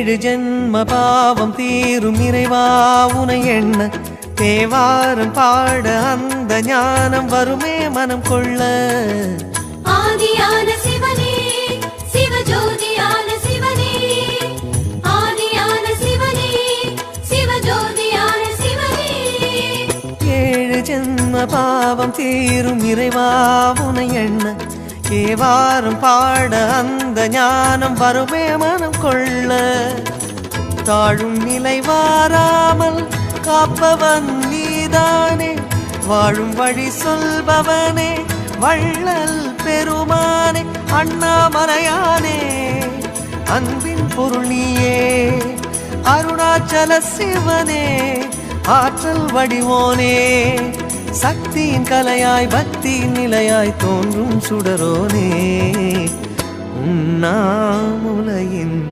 ஏழு ஜென்ம பாவம் தீரும் இறைவா உனை எண்ண தேவாரம் பாட அந்த ஞானம் வருமே மனம் கொள்ள. ஆதியான சிவனே சிவஜோதியான சிவனே, ஆதியான சிவனே சிவஜோதியான சிவனே. ஏழு ஜென்ம பாவம் தீரும் இறைவா உனை எண்ண தேவாரம் பாட அந்த ஞானம் வருமே மனம் கொள்ள. தாழும் நிலை வாராமல் காப்பவன் நீதானே, வாழும் வழி சொல்பவனே வள்ளல் பெருமானே, அண்ணாமலையானே அன்பின் பொருள் நீயே, அருணாச்சல சிவனே ஆற்றல் வடிவோனே, சக்தியின் கலையாய் பக்தியின் நிலையாய் தோன்றும் சுடரோனே, உண்ணாமுலையின்